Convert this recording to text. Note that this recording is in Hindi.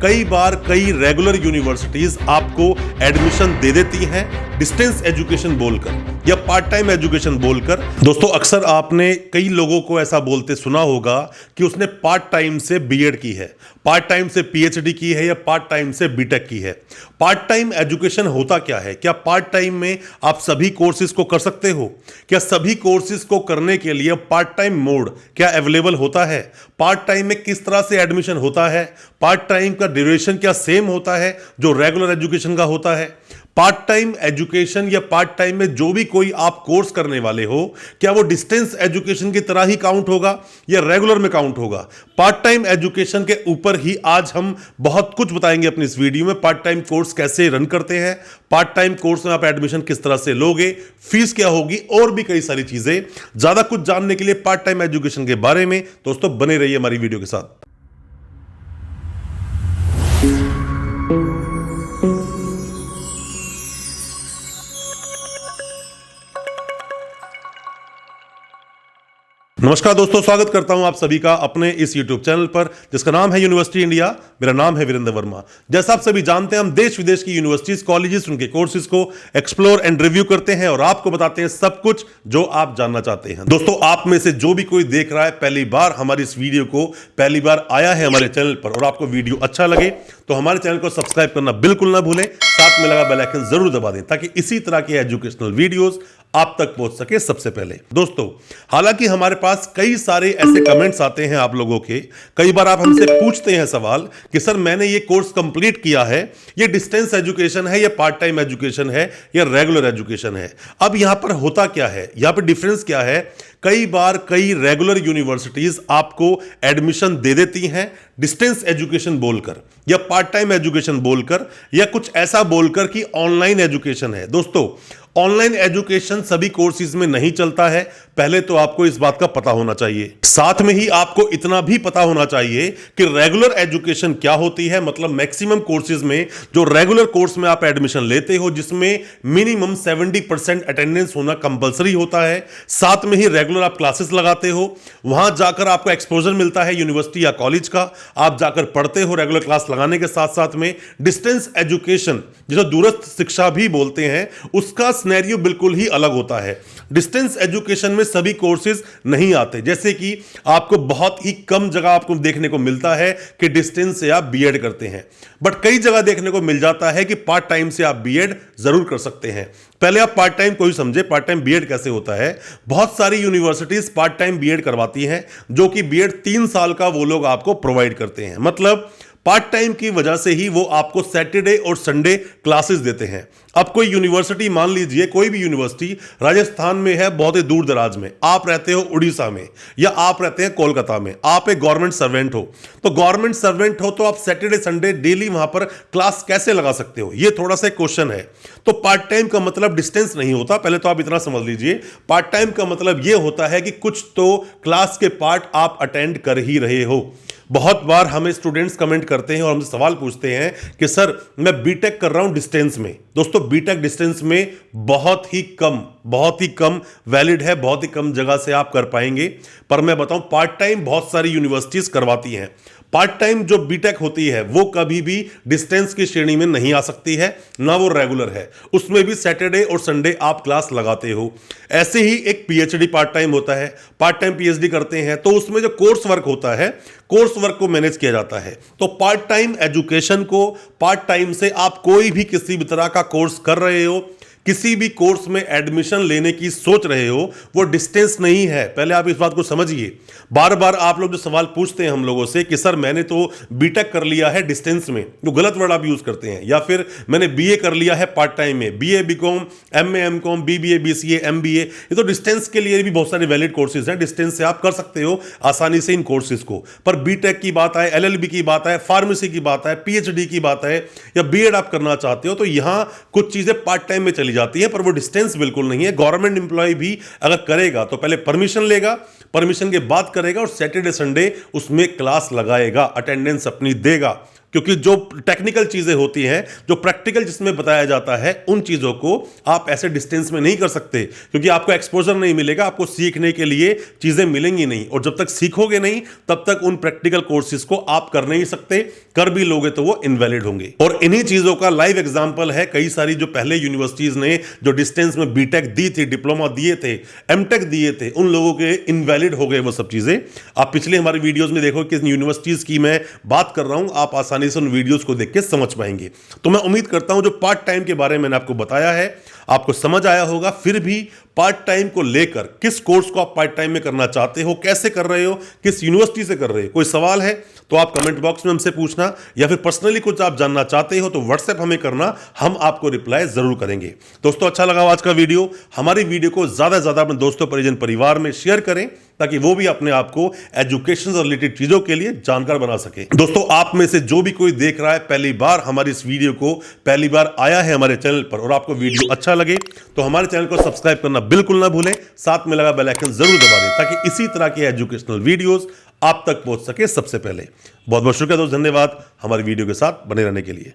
कई बार कई रेगुलर यूनिवर्सिटीज आपको एडमिशन दे देती हैं डिस्टेंस एजुकेशन बोलकर या पार्ट टाइम एजुकेशन बोलकर। दोस्तों, अक्सर आपने कई लोगों को ऐसा बोलते सुना होगा कि उसने पार्ट टाइम से बीएड की है, पार्ट टाइम से पीएचडी की है या पार्ट टाइम से बीटेक की है। पार्ट टाइम एजुकेशन होता क्या है? क्या पार्ट टाइम में आप सभी कोर्सेज को कर सकते हो? क्या सभी कोर्सेज को करने के लिए पार्ट टाइम मोड क्या अवेलेबल होता है? पार्ट टाइम में किस तरह से एडमिशन होता है? पार्ट टाइम का ड्यूरेशन क्या सेम होता है जो रेगुलर एजुकेशन का होता है? पार्ट टाइम एजुकेशन या पार्ट टाइम में जो भी कोई आप कोर्स करने वाले हो, क्या वो डिस्टेंस एजुकेशन की तरह ही काउंट होगा या रेगुलर में काउंट होगा? पार्ट टाइम एजुकेशन के ऊपर ही आज हम बहुत कुछ बताएंगे अपनी इस वीडियो में। पार्ट टाइम कोर्स कैसे रन करते हैं, पार्ट टाइम कोर्स में आप एडमिशन किस तरह से लोगे, फीस क्या होगी और भी कई सारी चीजें। ज्यादा कुछ जानने के लिए पार्ट टाइम एजुकेशन के बारे में दोस्तों बने रहिए हमारी वीडियो के साथ। नमस्कार दोस्तों, स्वागत करता हूं आप सभी का अपने इस YouTube चैनल पर जिसका नाम है यूनिवर्सिटी इंडिया। मेरा नाम है वीरेंद्र वर्मा। जैसा आप सभी जानते हैं, हम देश विदेश की यूनिवर्सिटीज, कॉलेजेस, उनके कोर्सेज को एक्सप्लोर एंड रिव्यू करते हैं और आपको बताते हैं सब कुछ जो आप जानना चाहते हैं। दोस्तों, आप में से जो भी कोई देख रहा है, पहली बार हमारी इस वीडियो को पहली बार आया है हमारे चैनल पर और आपको वीडियो अच्छा लगे तो हमारे चैनल को सब्सक्राइब करना बिल्कुल ना भूलें, साथ में लगा बेल आइकन जरूर दबा दें ताकि इसी तरह के एजुकेशनल वीडियोस आप तक पहुंच सके सबसे पहले। दोस्तों, हालांकि हमारे पास कई सारे ऐसे कमेंट्स आते हैं आप लोगों के, कई बार आप हमसे पूछते हैं सवाल कि सर मैंने ये कोर्स कंप्लीट किया है, ये डिस्टेंस एजुकेशन है या पार्ट टाइम एजुकेशन है या रेगुलर एजुकेशन है? अब यहां पर होता क्या है, यहां पर डिफरेंस क्या है? कई बार कई रेगुलर यूनिवर्सिटीज आपको एडमिशन दे देती हैं डिस्टेंस एजुकेशन बोलकर या पार्ट टाइम एजुकेशन बोलकर या कुछ ऐसा बोलकर कि ऑनलाइन एजुकेशन है। दोस्तों, ऑनलाइन एजुकेशन सभी कोर्सेज में नहीं चलता है, पहले तो आपको इस बात का पता होना चाहिए। साथ में ही आपको इतना भी पता होना चाहिए कि रेगुलर एजुकेशन क्या होती है। मतलब मैक्सिमम कोर्सेज में जो रेगुलर कोर्स में आप एडमिशन लेते हो जिसमें मिनिमम 70% अटेंडेंस होना कंपलसरी होता है, साथ में ही रेगुलर आप क्लासेस लगाते हो, वहां जाकर आपको एक्सपोजर मिलता है यूनिवर्सिटी या कॉलेज का, आप जाकर पढ़ते हो रेगुलर क्लास लगाने के साथ साथ में। डिस्टेंस एजुकेशन जिसे दूरस्थ शिक्षा भी बोलते हैं, उसका सिनेरियो बिल्कुल ही अलग होता है। डिस्टेंस एजुकेशन में सभी कोर्सेज नहीं आते, जैसे कि आपको बहुत ही कम जगह आपको देखने को मिलता है कि डिस्टेंस से आप बीएड करते हैं, बट कई जगह देखने को मिल जाता है कि पार्ट टाइम से आप बीएड जरूर कर सकते हैं। पहले आप पार्ट टाइम को ही समझे, पार्ट टाइम बीएड कैसे होता है। बहुत सारी यूनिवर्सिटीज पार्ट टाइम बीएड करवाती हैं, जो कि बीएड 3 साल का वो लोग आपको प्रोवाइड करते हैं। मतलब पार्ट टाइम की वजह से ही वो आपको सैटरडे और संडे क्लासेस देते हैं। अब कोई यूनिवर्सिटी, मान लीजिए कोई भी यूनिवर्सिटी राजस्थान में है, बहुत ही दूर दराज में, आप रहते हो उड़ीसा में या आप रहते हैं कोलकाता में, आप एक गवर्नमेंट सर्वेंट हो, तो गवर्नमेंट सर्वेंट हो तो आप सैटरडे संडे डेली वहां पर क्लास कैसे लगा सकते हो? ये थोड़ा सा क्वेश्चन है। तो पार्ट टाइम का मतलब डिस्टेंस नहीं होता, पहले तो आप इतना समझ लीजिए। पार्ट टाइम का मतलब यह होता है कि कुछ तो क्लास के पार्ट आप अटेंड कर ही रहे हो। बहुत बार हमें स्टूडेंट्स कमेंट करते हैं और हमसे सवाल पूछते हैं कि सर मैं बीटेक कर रहा हूं डिस्टेंस में। दोस्तों, बीटेक डिस्टेंस में बहुत ही कम वैलिड है, बहुत ही कम जगह से आप कर पाएंगे। पर मैं बताऊं, पार्ट टाइम बहुत सारी यूनिवर्सिटीज करवाती हैं। पार्ट टाइम जो बीटेक होती है वो कभी भी डिस्टेंस की श्रेणी में नहीं आ सकती है, ना वो रेगुलर है। उसमें भी सैटरडे और संडे आप क्लास लगाते हो। ऐसे ही एक पीएचडी पार्ट टाइम होता है, पार्ट टाइम पीएचडी करते हैं तो उसमें जो कोर्स वर्क होता है, कोर्स वर्क को मैनेज किया जाता है। तो पार्ट टाइम एजुकेशन को, पार्ट टाइम से आप कोई भी किसी भी तरह का कोर्स कर रहे हो, किसी भी कोर्स में एडमिशन लेने की सोच रहे हो, वो डिस्टेंस नहीं है। पहले आप इस बात को समझिए। बार बार आप लोग जो सवाल पूछते हैं हम लोगों से कि सर मैंने तो बीटेक कर लिया है डिस्टेंस में, जो गलत वर्ड आप यूज करते हैं, या फिर मैंने बीए कर लिया है पार्ट टाइम में, BA BCom, MA MCom, BBA BCA MBA, ये तो डिस्टेंस के लिए भी बहुत सारे वैलिड कोर्सेज हैं, डिस्टेंस से आप कर सकते हो आसानी से इन कोर्सेज को। पर बीटेक की बात आए, एलएलबी की बात आए, फार्मेसी की बात आए, पीएचडी की बात आए या बीएड आप करना चाहते हो, तो यहां कुछ चीजें पार्ट टाइम में चली जाती है, पर वो डिस्टेंस बिल्कुल नहीं है। गवर्नमेंट एम्प्लॉय भी अगर करेगा तो पहले परमिशन लेगा, परमिशन के बाद करेगा और सैटरडे संडे उसमें क्लास लगाएगा, अटेंडेंस अपनी देगा। क्योंकि जो टेक्निकल चीजें होती हैं, जो प्रैक्टिकल जिसमें बताया जाता है, उन चीजों को आप ऐसे डिस्टेंस में नहीं कर सकते, क्योंकि आपको एक्सपोजर नहीं मिलेगा, आपको सीखने के लिए चीजें मिलेंगी नहीं, और जब तक सीखोगे नहीं तब तक उन प्रैक्टिकल कोर्सेज को आप कर नहीं सकते, कर भी लोगे तो वो इनवैलिड होंगे। और इन्हीं चीजों का लाइव एग्जांपल है कई सारी जो पहले यूनिवर्सिटीज ने जो डिस्टेंस में बीटेक दी थी, डिप्लोमा दिए थे, एमटेक दिए थे, उन लोगों के इनवैलिड हो गए वो सब चीजें। आप पिछले हमारे वीडियोस में देखो किस यूनिवर्सिटीज की मैं बात कर रहा हूं, आप आसानी से उन वीडियोस को देख के समझ पाएंगे। तो मैं उम्मीद करता हूं जो पार्ट टाइम के बारे में मैंने आपको बताया है आपको समझ आया होगा। फिर भी पार्ट टाइम को लेकर, किस कोर्स को आप पार्ट टाइम में करना चाहते हो, कैसे कर रहे हो, किस यूनिवर्सिटी से कर रहे हो, कोई सवाल है तो आप कमेंट बॉक्स में हमसे पूछना, या फिर पर्सनली कुछ आप जानना चाहते हो तो व्हाट्सएप हमें करना, हम आपको रिप्लाई जरूर करेंगे। दोस्तों अच्छा लगा आज का वीडियो, हमारी वीडियो को ज्यादा से ज्यादा अपने दोस्तों, परिजन, परिवार में शेयर करें ताकि वो भी अपने आप को एजुकेशन से रिलेटेड चीजों के लिए जानकार बना सके। दोस्तों आप में से जो भी कोई देख रहा है पहली बार हमारी इस वीडियो को, पहली बार आया है हमारे चैनल पर, और आपको वीडियो अच्छा लगे तो हमारे चैनल को सब्सक्राइब करना बिल्कुल ना भूलें, साथ में लगा बेल आइकन जरूर दबा दें ताकि इसी तरह के एजुकेशनल वीडियोस आप तक पहुंच सके सबसे पहले। बहुत बहुत शुक्रिया दोस्त, धन्यवाद हमारी वीडियो के साथ बने रहने के लिए।